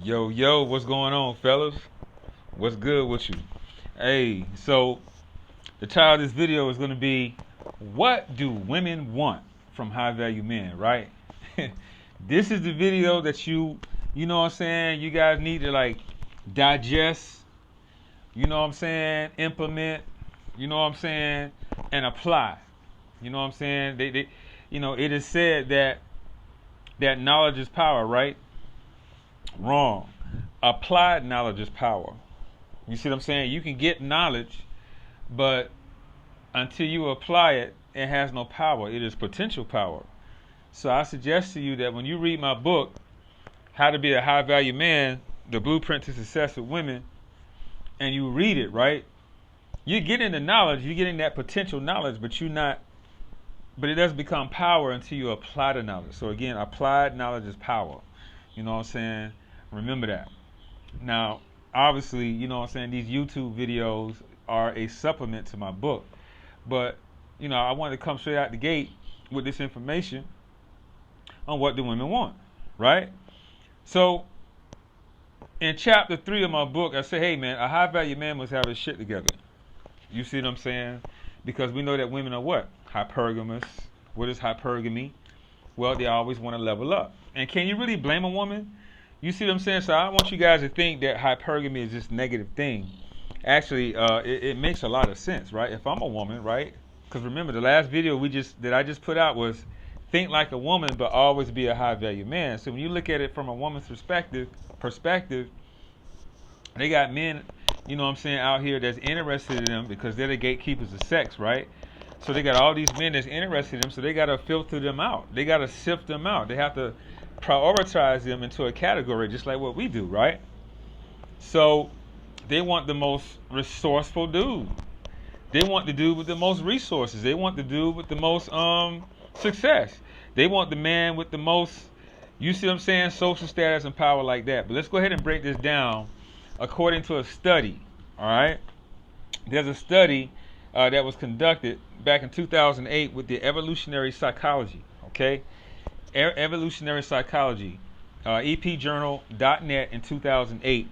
Yo, yo, what's going on, fellas? What's good with you? Hey, so the title of this video is going to be, what do women want from high value men, right? This is the video that you know what I'm saying, you guys need to like digest, you know what I'm saying, implement, you know what I'm saying, and apply. You know what I'm saying? It is said that knowledge is power, right? Wrong. Applied knowledge is power. You see what I'm saying? You can get knowledge, but until you apply it, it has no power. It is potential power. So I suggest to you that when you read my book, How to Be a High Value Man, The Blueprint to Success with Women, and you read it, right? You're getting the knowledge, you're getting that potential knowledge, but it doesn't become power until you apply the knowledge. So again, applied knowledge is power. You know what I'm saying? Remember that. Now, obviously, you know what I'm saying, these YouTube videos are a supplement to my book. But, I wanted to come straight out the gate with this information on what the women want, right? So, in chapter 3 of my book, I say, hey man, a high value man must have his shit together. You see what I'm saying? Because we know that women are what? Hypergamous. What is hypergamy? Well, they always want to level up. And can you really blame a woman? You see what I'm saying? So I don't want you guys to think that hypergamy is this negative thing. Actually, it makes a lot of sense, right? If I'm a woman, right? Because remember, the last video that I just put out was think like a woman, but always be a high value man. So when you look at it from a woman's perspective, they got men, you know what I'm saying, out here that's interested in them because they're the gatekeepers of sex, right? So they got all these men that's interested in them, so they got to filter them out. They got to sift them out. They have to prioritize them into a category, just like what we do, right? So they want the most resourceful dude. They want the dude with the most resources. They want the dude with the most success. They want the man with the most, you see what I'm saying, social status and power like that. But let's go ahead and break this down according to a study, all right? There's a study that was conducted back in 2008 with the Evolutionary Psychology, okay? Evolutionary Psychology, epjournal.net in 2008,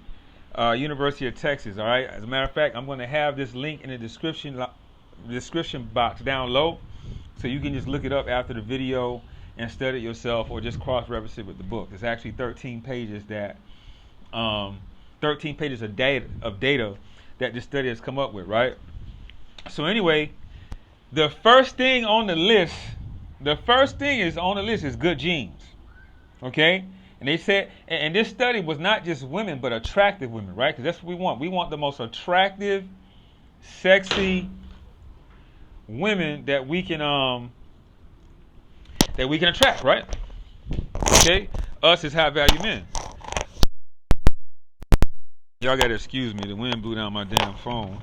University of Texas, all right? As a matter of fact, I'm going to have this link in the description box down low, so you can just look it up after the video and study it yourself, or just cross-reference it with the book. It's actually 13 pages of data that this study has come up with, right? So anyway, the first thing on the list is good genes, okay? And they said, and this study was not just women, but attractive women, right? Because that's what we want. We want the most attractive, sexy women that we can attract, right? Okay, us as high value men. Y'all gotta excuse me. The wind blew down my damn phone.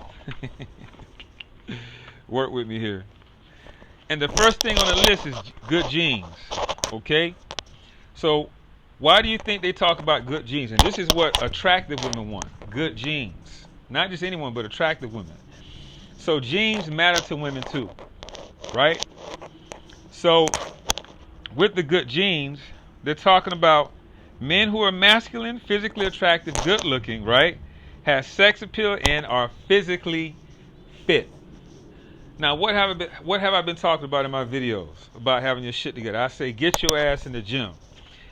Work with me here. And the first thing on the list is good genes. Okay? So, why do you think they talk about good genes? And this is what attractive women want. Good genes. Not just anyone, but attractive women. So, genes matter to women too. Right? So, with the good genes, they're talking about men who are masculine, physically attractive, good looking, right? Have sex appeal and are physically fit. Now, what have I been talking about in my videos about having your shit together? I say, get your ass in the gym.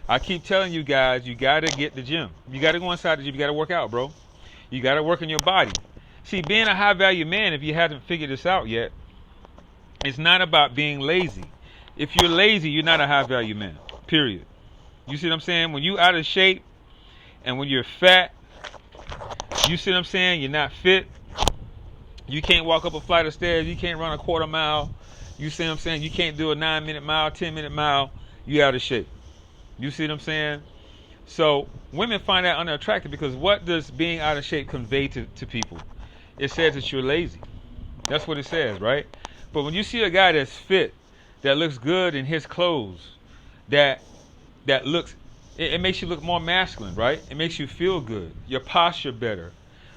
I keep telling you guys, you got to get the gym. You got to go inside the gym. You got to work out, bro. You got to work on your body. See, being a high-value man, if you haven't figured this out yet, it's not about being lazy. If you're lazy, you're not a high-value man, period. You see what I'm saying? When you out of shape and when you're fat, you see what I'm saying? You're not fit. You can't walk up a flight of stairs. You can't run a quarter mile. You see what I'm saying? You can't do a 9-minute mile, 10-minute mile. You out of shape. You see what I'm saying? So women find that unattractive because what does being out of shape convey to people? It says that you're lazy. That's what it says, right? But when you see a guy that's fit, that looks good in his clothes, that looks, it makes you look more masculine, right? It makes you feel good. Your posture better,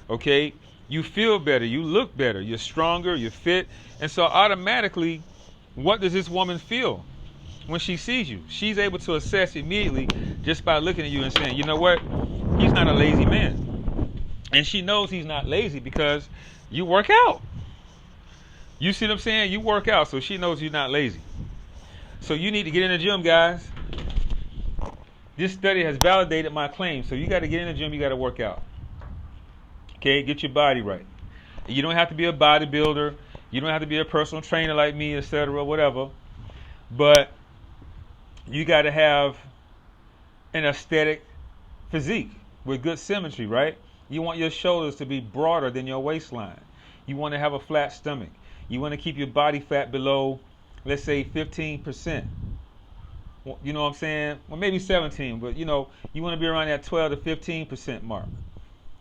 okay? You feel better. You look better. You're stronger. You're fit. And so automatically, what does this woman feel when she sees you? She's able to assess immediately just by looking at you and saying, you know what? He's not a lazy man. And she knows he's not lazy because you work out. You see what I'm saying? You work out, so she knows you're not lazy. So you need to get in the gym, guys. This study has validated my claim. So you got to get in the gym, you got to work out. Okay, get your body right. You don't have to be a bodybuilder. You don't have to be a personal trainer like me, etc., whatever. But you got to have an aesthetic physique with good symmetry, right? You want your shoulders to be broader than your waistline. You want to have a flat stomach. You want to keep your body fat below, let's say, 15%. You know what I'm saying? Well, maybe 17, but you know, you want to be around that 12 to 15% mark.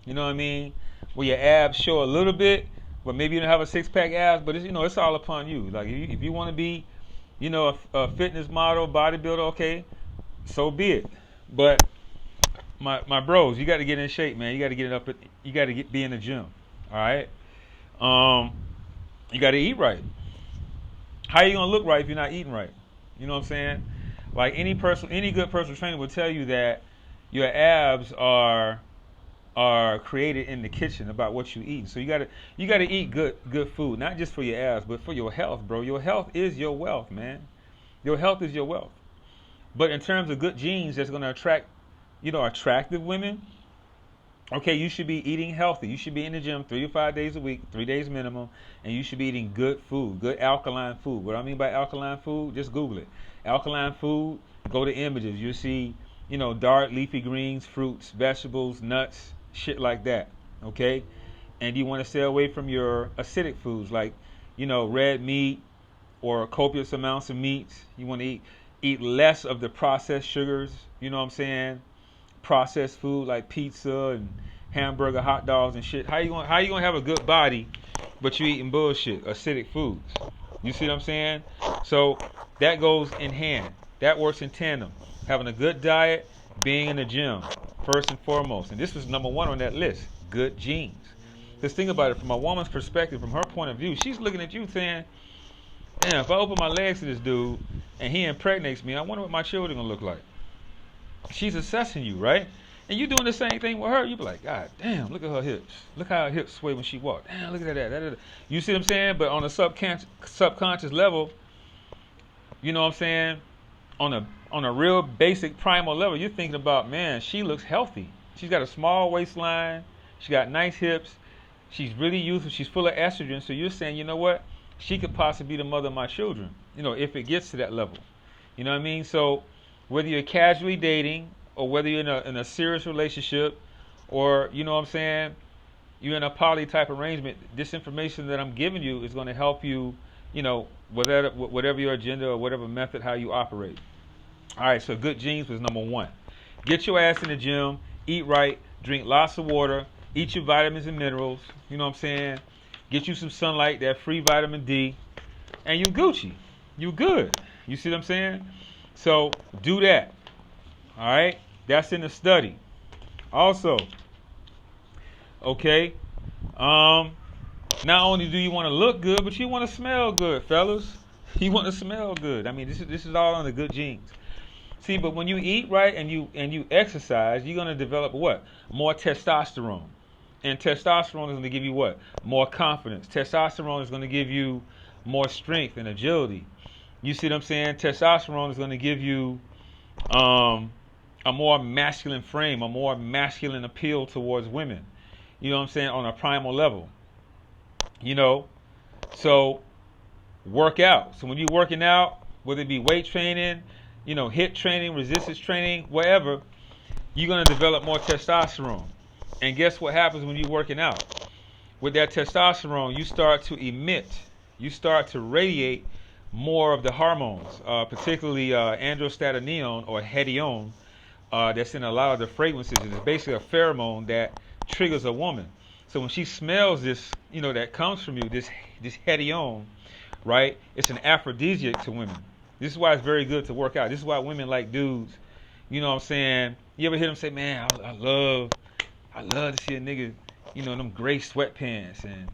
You know what I mean? Where your abs show a little bit, but maybe you don't have a six-pack abs, but it's, you know, it's all upon you. Like if you want to be, you know, a fitness model, bodybuilder, okay, so be it. But my bros, you got to get in shape, man. You got to get it up. You got to be in the gym. All right. You got to eat right. How you gonna look right if you're not eating right? You know what I'm saying? Like any good personal trainer will tell you that your abs are created in the kitchen about what you eat. So you gotta eat good food, not just for your abs, but for your health, bro. Your health is your wealth, man. Your health is your wealth. But in terms of good genes that's gonna attract, you know, attractive women, okay, you should be eating healthy. You should be in the gym 3 to 5 days a week, 3 days minimum, and you should be eating good food, good alkaline food. What I mean by alkaline food, just Google it. Alkaline food, go to images. You'll see, you know, dark leafy greens, fruits, vegetables, nuts, shit like that, okay? And you want to stay away from your acidic foods like, you know, red meat or copious amounts of meats. You want to eat less of the processed sugars, you know what I'm saying? Processed food like pizza and hamburger, hot dogs and shit. How you gonna have a good body but you eating bullshit, acidic foods? You see what I'm saying? So that goes in hand. That works in tandem. Having a good diet, being in the gym, first and foremost. And this was number 1 on that list. Good genes. Just think about it from a woman's perspective, from her point of view. She's looking at you saying, damn, if I open my legs to this dude and he impregnates me, I wonder what my children gonna look like. She's assessing you, right? And you doing the same thing with her. You be like, God damn, look at her hips. Look how her hips sway when she walks. Damn, look at that. You see what I'm saying? But on a subconscious level, you know what I'm saying? On a real basic primal level, you're thinking about, man, she looks healthy. She's got a small waistline. She got nice hips. She's really youthful. She's full of estrogen. So you're saying, you know what? She could possibly be the mother of my children, you know, if it gets to that level. You know what I mean? So whether you're casually dating or whether you're in a serious relationship or, you know what I'm saying, you're in a poly type arrangement, this information that I'm giving you is going to help you, you know, whatever your agenda or whatever method, how you operate. All right, so good genes was number 1. Get your ass in the gym, eat right, drink lots of water, eat your vitamins and minerals, you know what I'm saying, get you some sunlight, that free vitamin D, and you Gucci. You good. You see what I'm saying? So do that. All right, that's in the study. Also, okay, not only do you want to look good, but you want to smell good, fellas. You want to smell good. I mean, this is all on the good genes. See, but when you eat right and you exercise, you're gonna develop what? More testosterone, and testosterone is gonna give you what? More confidence. Testosterone is gonna give you more strength and agility. You see what I'm saying? Testosterone is going to give you a more masculine frame, a more masculine appeal towards women. You know what I'm saying? On a primal level. You know? So, work out. So when you're working out, whether it be weight training, you know, HIIT training, resistance training, whatever, you're going to develop more testosterone. And guess what happens when you're working out? With that testosterone, you start to emit, you start to radiate more of the hormones, particularly androstenedione or hedione, that's in a lot of the fragrances. It's basically a pheromone that triggers a woman. So when she smells this, you know, that comes from you, this hedione, right? It's an aphrodisiac to women. This is why it's very good to work out. This is why women like dudes. You know what I'm saying? You ever hear them say, "Man, I love to see a nigga, you know, in them gray sweatpants and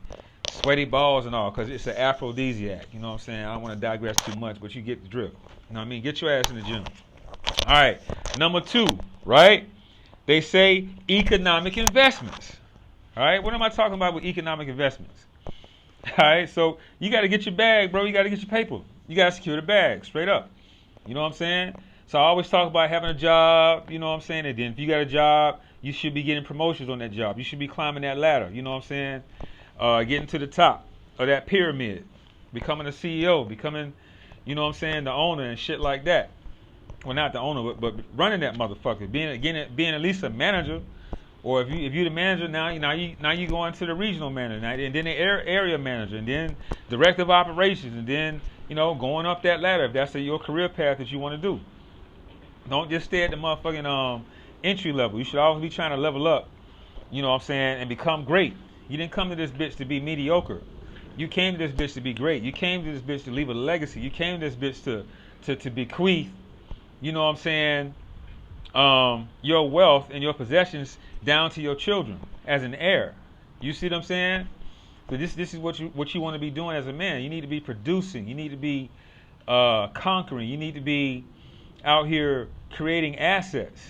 sweaty balls and all, because it's an aphrodisiac." You know what I'm saying? I don't want to digress too much, but you get the drift. You know what I mean? Get your ass in the gym. All right, number 2, right? They say economic investments. All right, what am I talking about with economic investments? All right, so you got to get your bag, bro. You got to get your paper. You got to secure the bag, straight up. You know what I'm saying? So I always talk about having a job, you know what I'm saying? And then if you got a job, you should be getting promotions on that job. You should be climbing that ladder, you know what I'm saying? Getting to the top of that pyramid, becoming a CEO, becoming, you know what I'm saying, the owner and shit like that. Well, not the owner, but running that motherfucker, being at least a manager, or if you're the manager now you go into the regional manager, now, and then the area manager, and then director of operations, and then going up that ladder if that's your career path that you want to do. Don't just stay at the motherfucking entry level. You should always be trying to level up, you know what I'm saying, and become great. You didn't come to this bitch to be mediocre. You came to this bitch to be great. You came to this bitch to leave a legacy. You came to this bitch to bequeath, you know what I'm saying, your wealth and your possessions down to your children as an heir. You see what I'm saying? So this is what you want to be doing as a man. You need to be producing. You need to be conquering. You need to be out here creating assets.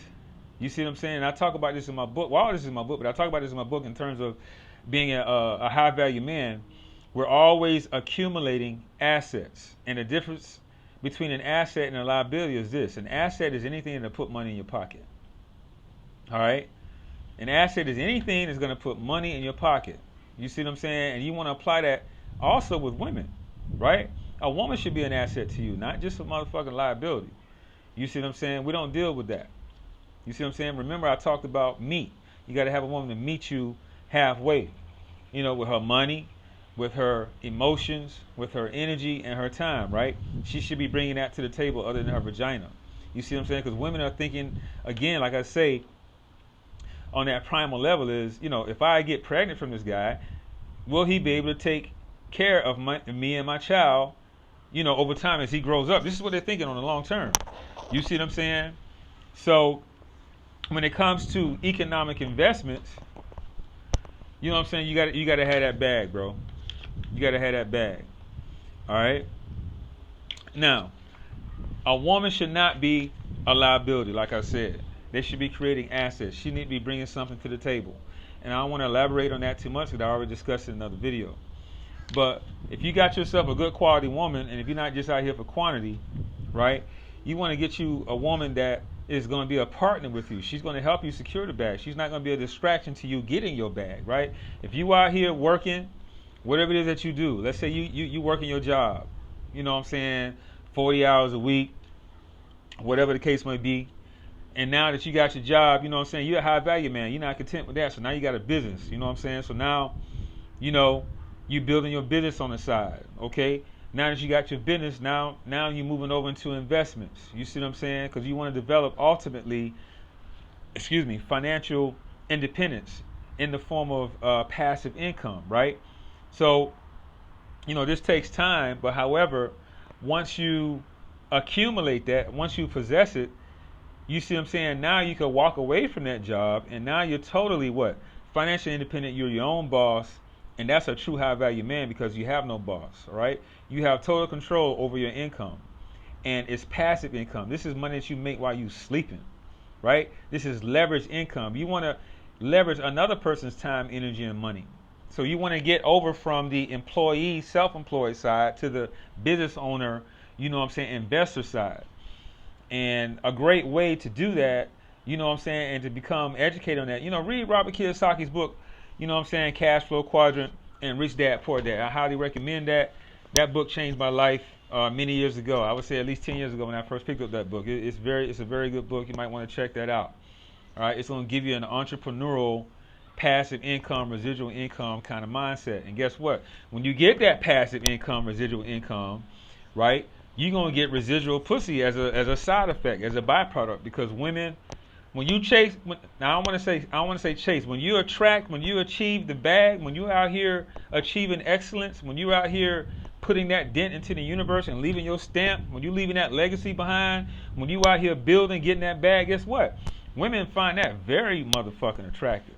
You see what I'm saying? And I talk about this in my book. Well, all this is in my book, but I talk about this in my book in terms of being a high value man. We're always accumulating assets, and the difference between an asset and a liability is this: an asset is anything that put money in your pocket. All right, an asset is anything that's going to put money in your pocket. You see what I'm saying? And you want to apply that also with women, right? A woman should be an asset to you, not just a motherfucking liability. You see what I'm saying? We don't deal with that. You see what I'm saying? Remember, I talked about meet. You got to have a woman to meet you halfway, with her money, with her emotions, with her energy, and her time, right? She should be bringing that to the table other than her vagina. You see what I'm saying? Because women are thinking, again, like I say, on that primal level is, if I get pregnant from this guy, will he be able to take care of me and my child, over time as he grows up? This is what they're thinking on the long term. You see what I'm saying? So when it comes to economic investments, you know what I'm saying, you got to have that bag, bro. You got to have that bag. All right? Now, a woman should not be a liability, like I said. They should be creating assets. She need to be bringing something to the table. And I don't want to elaborate on that too much because I already discussed it in another video. But if you got yourself a good quality woman, and if you're not just out here for quantity, right, you want to get you a woman that is going to be a partner with you. She's going to help you secure the bag. She's not going to be a distraction to you getting your bag, right? If you out here working, whatever it is that you do, let's say you working your job, you know what I'm saying, 40 hours a week, whatever the case may be, and now that you got your job, you know what I'm saying, you're a high value man, you're not content with that, so now you got a business, you know what I'm saying, so now, you building your business on the side, okay? Now that you got your business, now you're moving over into investments, you see what I'm saying, because you want to develop ultimately, financial independence in the form of passive income, right? So, this takes time, but however, once you accumulate that, once you possess it, you see what I'm saying, now you can walk away from that job, and now you're totally what? Financially independent, you're your own boss, and that's a true high value man because you have no boss, all right? You have total control over your income, and it's passive income. This is money that you make while you sleeping, right? This is leverage income. You want to leverage another person's time, energy, and money. So you want to get over from the employee, self-employed side to the business owner, investor side. And a great way to do that, and to become educated on that, read Robert Kiyosaki's book, Cash Flow Quadrant and Rich Dad Poor Dad. I highly recommend that. That book changed my life many years ago. I would say at least 10 years ago when I first picked up that book. It's a very good book. You might want to check that out. All right, it's going to give you an entrepreneurial, passive income, residual income kind of mindset. And guess what? When you get that passive income, residual income, right, you're going to get residual pussy as a side effect, as a byproduct, because women, when you chase, now I don't want to say chase, when you achieve the bag, when you're out here achieving excellence, when you're out here putting that dent into the universe and leaving your stamp, when you're leaving that legacy behind, when you out here building, getting that bag, guess what? Women find that very motherfucking attractive.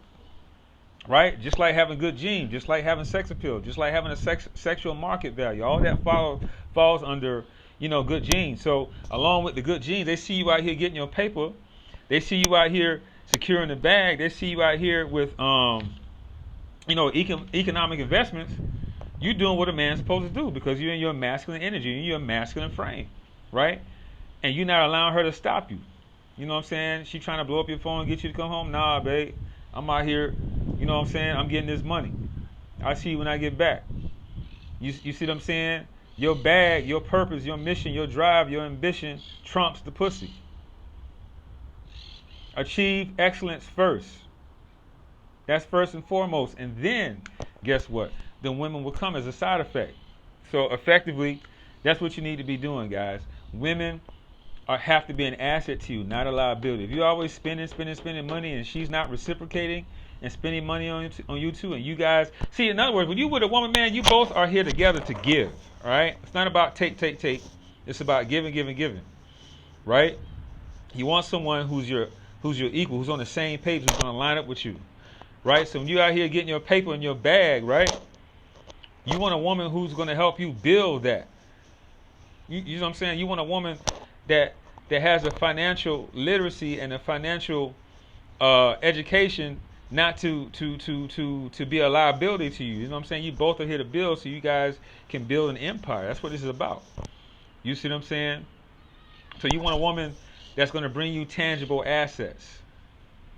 Right? Just like having good genes, just like having sex appeal, just like having a sexual market value. All that falls under, good genes. So along with the good genes, they see you out here getting your paper. They see you out here, securing the bag, they see you out here with economic investments. You're doing what a man's supposed to do because you're in your masculine energy, in your masculine frame, right? And you're not allowing her to stop you. You know what I'm saying? She trying to blow up your phone and get you to come home. Nah, babe. I'm out here, you know what I'm saying? I'm getting this money. I'll see you when I get back. You see what I'm saying? Your bag, your purpose, your mission, your drive, your ambition trumps the pussy. Achieve excellence first. That's first and foremost. And then, guess what? The women will come as a side effect. So effectively, that's what you need to be doing, guys. Women have to be an asset to you, not a liability. If you're always spending money and she's not reciprocating and spending money on you too, and you guys see, in other words, when you with a woman, man, you both are here together to give. All right, it's not about take. It's about giving. Right? You want someone who's your equal, who's on the same page, who's going to line up with you. Right? So when you out here getting your paper in your bag, right? You want a woman who's going to help you build that. You know what I'm saying? You want a woman that has a financial literacy and a financial education, not to be a liability to you. You know what I'm saying? You both are here to build, so you guys can build an empire. That's what this is about. You see what I'm saying? So you want a woman that's going to bring you tangible assets.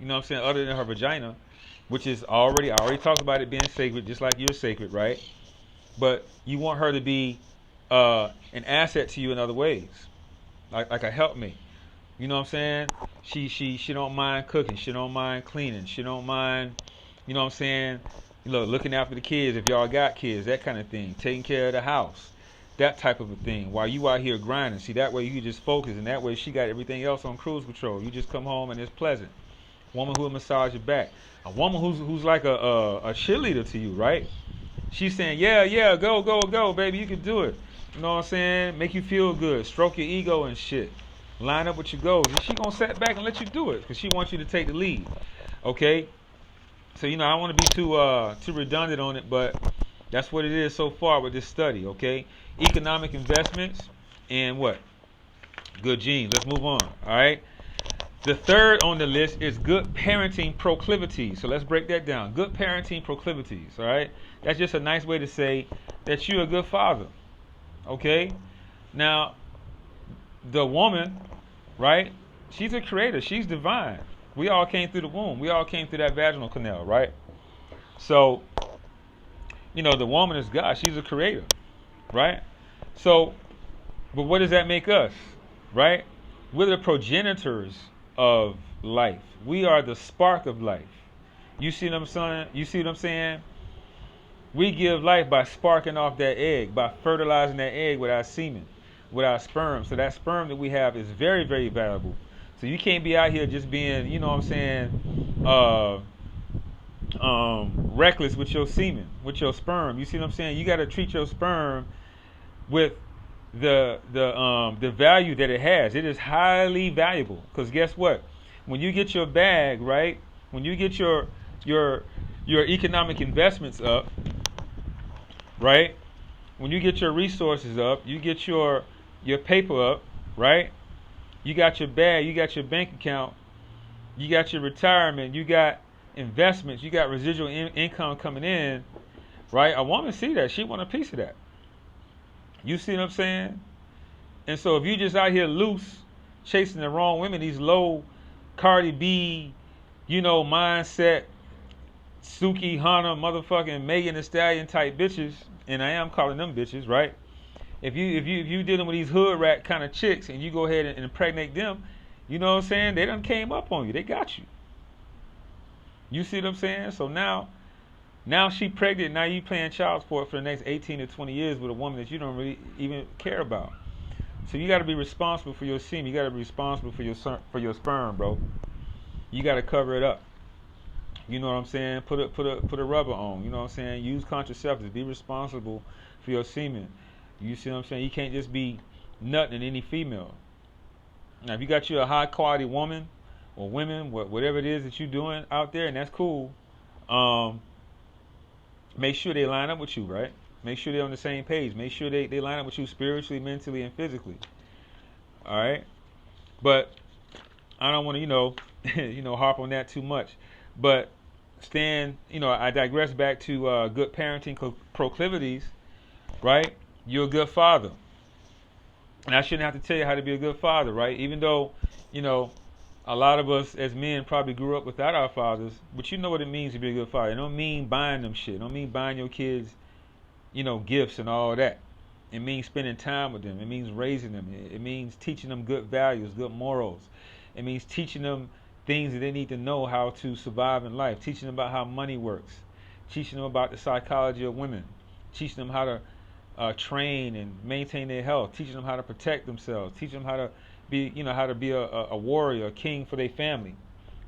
You know what I'm saying? Other than her vagina, which is I already talked about it being sacred, just like you're sacred, right? But you want her to be an asset to you in other ways. Like a helpmate. You know what I'm saying? She don't mind cooking. She don't mind cleaning. She don't mind, you know what I'm saying? Looking after the kids if y'all got kids, that kind of thing. Taking care of the house, that type of a thing. While you out here grinding, see that way you just focus, and that way she got everything else on cruise control. You just come home and it's pleasant. Woman who will massage your back. A woman who's like a cheerleader to you, right? She's saying, yeah, go, baby, you can do it. You know what I'm saying? Make you feel good. Stroke your ego and shit. Line up with your goals. And she gonna sit back and let you do it because she wants you to take the lead. Okay? So, I don't want to be too redundant on it, but that's what it is so far with this study, okay? Economic investments and what? Good genes. Let's move on. All right? The third on the list is good parenting proclivities. So let's break that down. Good parenting proclivities, all right? That's just a nice way to say that you're a good father. Okay? Now, the woman, right? She's a creator. She's divine. We all came through the womb. We all came through that vaginal canal, right? So, the woman is God. She's a creator, right? So, but what does that make us, right? We're the progenitors of life. We are the spark of life. You see what I'm saying? We give life by sparking off that egg, by fertilizing that egg with our semen, with our sperm. So that sperm that we have is very, very valuable. So you can't be out here just being, reckless with your semen, with your sperm. You see what I'm saying? You got to treat your sperm with the value that it has. It is highly valuable because guess what? When you get your bag, right? When you get your economic investments up, right? When you get your resources up, you get your paper up, right? You got your bag, you got your bank account, you got your retirement, you got investments, you got residual income coming in, right? A woman see that, she want a piece of that. You see what I'm saying? And so if you just out here loose, chasing the wrong women, these low Cardi B, mindset, Suki, Hana, motherfucking Megan Thee Stallion type bitches, and I am calling them bitches, right? If you dealing with these hood rat kind of chicks and you go ahead and impregnate them, you know what I'm saying? They done came up on you. They got you. You see what I'm saying? So now she pregnant. Now you paying child support for the next 18 to 20 years with a woman that you don't really even care about. So you got to be responsible for your semen. You got to be responsible for your sperm, bro. You got to cover it up. You know what I'm saying? Put a rubber on. You know what I'm saying? Use contraceptives. Be responsible for your semen. You see what I'm saying? You can't just be nutting in any female. Now, if you got you a high quality woman or women, whatever it is that you're doing out there, and that's cool, make sure they line up with you, right? Make sure they're on the same page. Make sure they line up with you spiritually, mentally, and physically. All right? But I don't want to, harp on that too much. But I digress back to good parenting proclivities, right? You're a good father. And I shouldn't have to tell you how to be a good father, right? Even though, you know, a lot of us as men probably grew up without our fathers, but you know what it means to be a good father. It don't mean buying them shit. It don't mean buying your kids, gifts and all that. It means spending time with them. It means raising them. It means teaching them good values, good morals. It means teaching them things that they need to know how to survive in life. Teaching them about how money works. Teaching them about the psychology of women. Teaching them how to train and maintain their health. Teaching them how to protect themselves. Teaching them how to be a warrior, a king for their family.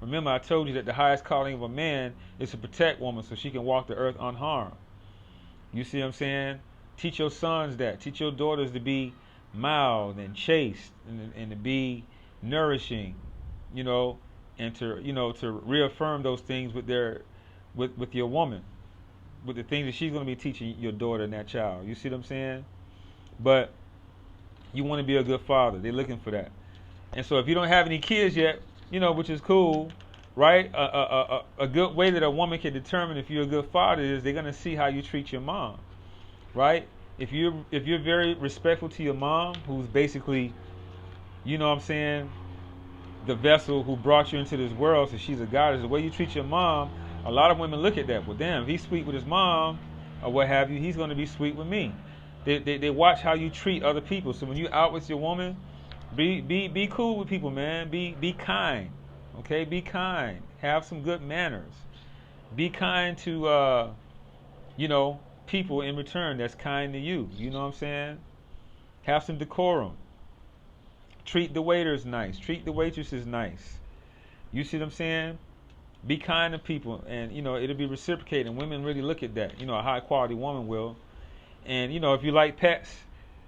Remember, I told you that the highest calling of a man is to protect woman so she can walk the earth unharmed. You see what I'm saying? Teach your sons that. Teach your daughters to be mild and chaste and to be nourishing, and to reaffirm those things with your woman, with the things that she's going to be teaching your daughter and that child. You see what I'm saying? But you want to be a good father. They're looking for that. And so if you don't have any kids yet, which is cool, right? A good way that a woman can determine if you're a good father is they're going to see how you treat your mom, right? If you're very respectful to your mom, who's basically, the vessel who brought you into this world, so she's a goddess, the way you treat your mom, a lot of women look at that. Well, damn, if he's sweet with his mom or what have you, he's going to be sweet with me. They watch how you treat other people. So when you out with your woman, be cool with people, man. Be kind, okay? Be kind. Have some good manners. Be kind to people in return that's kind to you. You know what I'm saying? Have some decorum. Treat the waiters nice. Treat the waitresses nice. You see what I'm saying? Be kind to people, and it'll be reciprocated. And women really look at that. A high quality woman will. And if you like pets,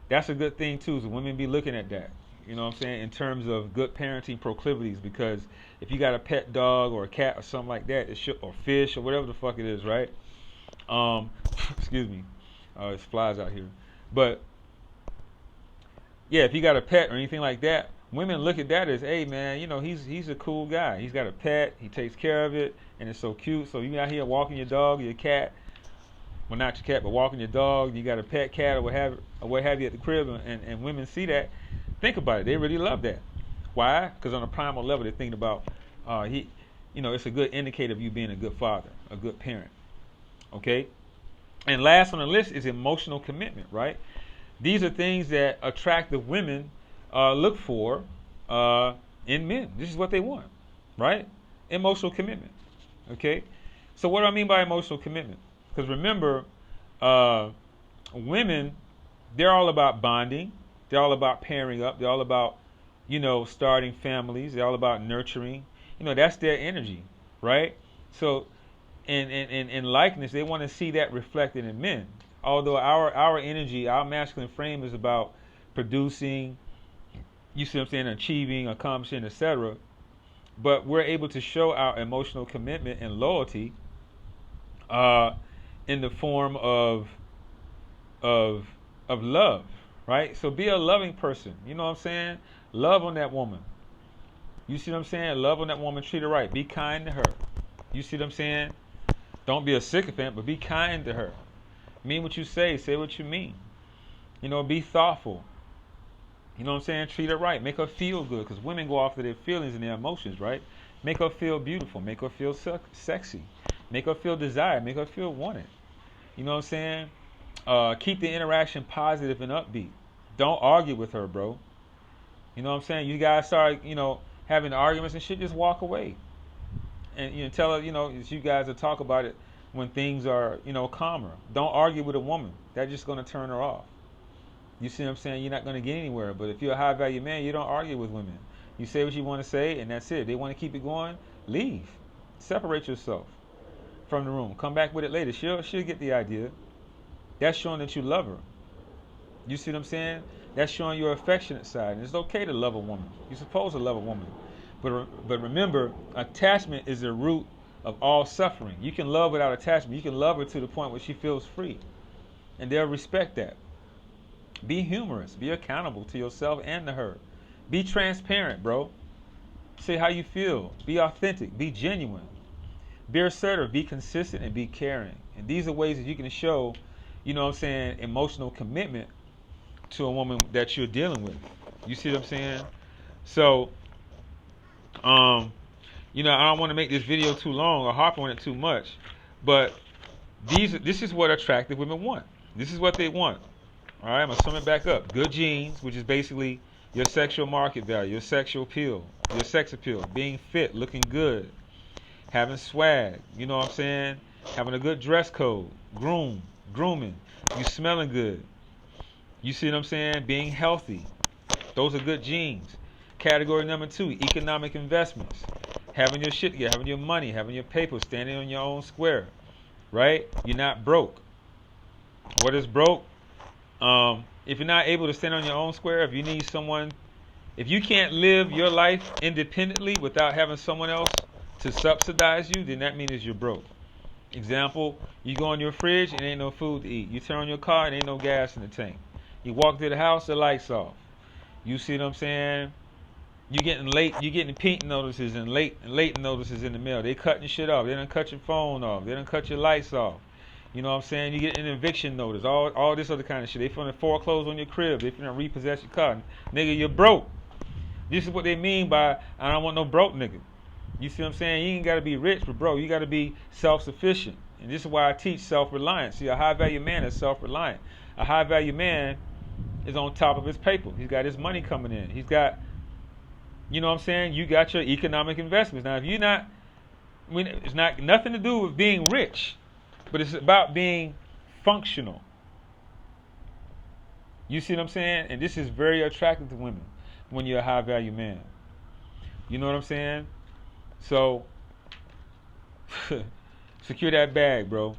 that's a good thing too. So women be looking at that. You know what I'm saying? In terms of good parenting proclivities, because if you got a pet dog or a cat or something like that, or fish or whatever the fuck it is, right? Excuse me. It's flies out here. But yeah, if you got a pet or anything like that, women look at that as, hey man, he's a cool guy. He's got a pet, he takes care of it, and it's so cute. So you out here walking your dog, your cat, well not your cat, but walking your dog, you got a pet cat or what have you at the crib, and women see that, think about it, they really love that. Why? Because on a primal level they're thinking about it's a good indicator of you being a good father, a good parent. Okay? And last on the list is emotional commitment, right? These are things that attractive women look for in men. This is what they want, right? Emotional commitment. Okay? So what do I mean by emotional commitment? Because remember, women, they're all about bonding. They're all about pairing up. They're all about, starting families. They're all about nurturing. That's their energy, right? So in likeness, they want to see that reflected in men. Although our energy, our masculine frame is about producing, you see what I'm saying, achieving, accomplishing, etc. But we're able to show our emotional commitment and loyalty in the form of love, right? So be a loving person. You know what I'm saying? Love on that woman. You see what I'm saying? Love on that woman. Treat her right. Be kind to her. You see what I'm saying? Don't be a sycophant, but be kind to her. Mean what you say. Say what you mean. Be thoughtful. You know what I'm saying? Treat her right. Make her feel good, because women go off of their feelings and their emotions, right? Make her feel beautiful. Make her feel sexy. Make her feel desired. Make her feel wanted. You know what I'm saying? Keep the interaction positive and upbeat. Don't argue with her, bro. You know what I'm saying? You guys start, having arguments and shit, just walk away. And tell her, you guys will talk about it when things are, calmer. Don't argue with a woman. That's just going to turn her off. You see what I'm saying? You're not going to get anywhere. But if you're a high value man, you don't argue with women. You say what you want to say, and that's it. If they want to keep it going, leave. Separate yourself from the room. Come back with it later. She'll get the idea. That's showing that you love her. You see what I'm saying? That's showing your affectionate side. And it's okay to love a woman. You're supposed to love a woman. But remember, attachment is the root of all suffering. You can love without attachment. You can love her to the point where she feels free. And they'll respect that. Be humorous. Be accountable to yourself and to her. Be transparent, bro. Say how you feel. Be authentic. Be genuine. Be assertive. Be consistent and be caring. And these are ways that you can show, emotional commitment to a woman that you're dealing with. You see what I'm saying? So, um, I don't want to make this video too long or harp on it too much, but this is what attractive women want. This is what they want. All right, I'm gonna sum it back up. Good genes, which is basically your sexual market value, your sexual appeal, your sex appeal, being fit, looking good, having swag. You know what I'm saying? Having a good dress code, grooming, you smelling good. You see what I'm saying? Being healthy. Those are good genes. Category number 2, economic investments. Having your shit together, having your money, having your paper, standing on your own square. Right? You're not broke. What is broke? If you're not able to stand on your own square, if you need someone, if you can't live your life independently without having someone else to subsidize you, then that means you're broke. Example, you go in your fridge and ain't no food to eat. You turn on your car and ain't no gas in the tank. You walk to the house, the lights off. You see what I'm saying? You getting pink notices and late notices in the mail. They cutting shit off. They done cut your phone off. They done cut your lights off. You know what I'm saying? You get an eviction notice. All this other kind of shit. They finna foreclose on your crib. They finna repossess your car. Nigga, you're broke. This is what they mean by I don't want no broke nigga. You see what I'm saying? You ain't gotta be rich, but bro, you gotta be self-sufficient. And this is why I teach self-reliance. See, a high-value man is self-reliant. A high-value man is on top of his paper. He's got his money coming in. He's got, you know what I'm saying? You got your economic investments. Now, if you're not, it's not nothing to do with being rich, but it's about being functional. You see what I'm saying? And this is very attractive to women when you're a high-value man. You know what I'm saying? So, secure that bag, bro.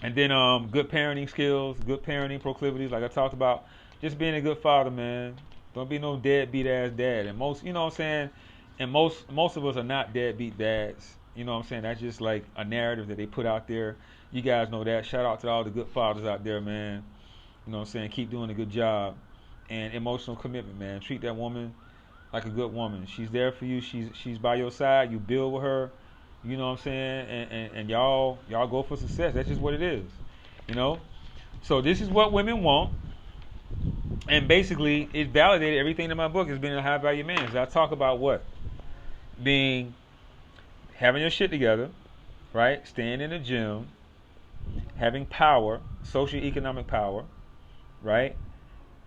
And then good parenting skills, good parenting proclivities, like I talked about. Just being a good father, man. Don't be no deadbeat ass dad. And most, you know what I'm saying? And most of us are not deadbeat dads. You know what I'm saying? That's just like a narrative that they put out there. You guys know that. Shout out to all the good fathers out there, man. You know what I'm saying? Keep doing a good job. And emotional commitment, man. Treat that woman like a good woman. She's there for you. She's by your side. You build with her. You know what I'm saying? And y'all go for success. That's just what it is. You know? So this is what women want. And basically, it validated everything in my book as being a high value man. So I talk about what? Having your shit together, right? Staying in the gym, having power, socioeconomic power, right?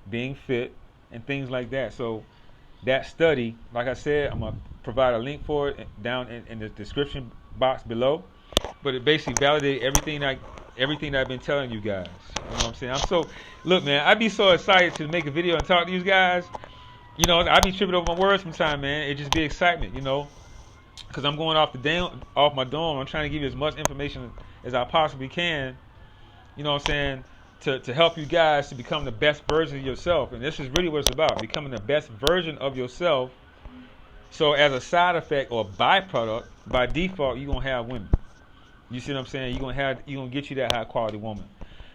Being fit, and things like that. So that study, like I said, I'm going to provide a link for it down in the description box below. But it basically validated everything that I've been telling you guys. You know what I'm saying? Look, man, I'd be so excited to make a video and talk to you guys. You know, I be tripping over my words sometimes, man. It just be excitement, you know, because I'm going off my dome. I'm trying to give you as much information as I possibly can. You know what I'm saying? To help you guys to become the best version of yourself. And this is really what it's about, becoming the best version of yourself. So as a side effect or byproduct, by default, you're going to have women. You see what I'm saying? You're going to get you that high quality woman.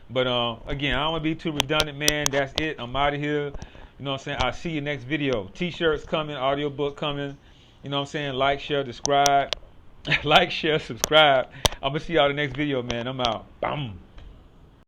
But again, I don't want to be too redundant, man. That's it. I'm out of here. You know what I'm saying? I'll see you next video. T-shirts coming, audiobook coming. You know what I'm saying? Like, share, subscribe. Like, share, subscribe. I'm going to see y'all the next video, man. I'm out. Bam.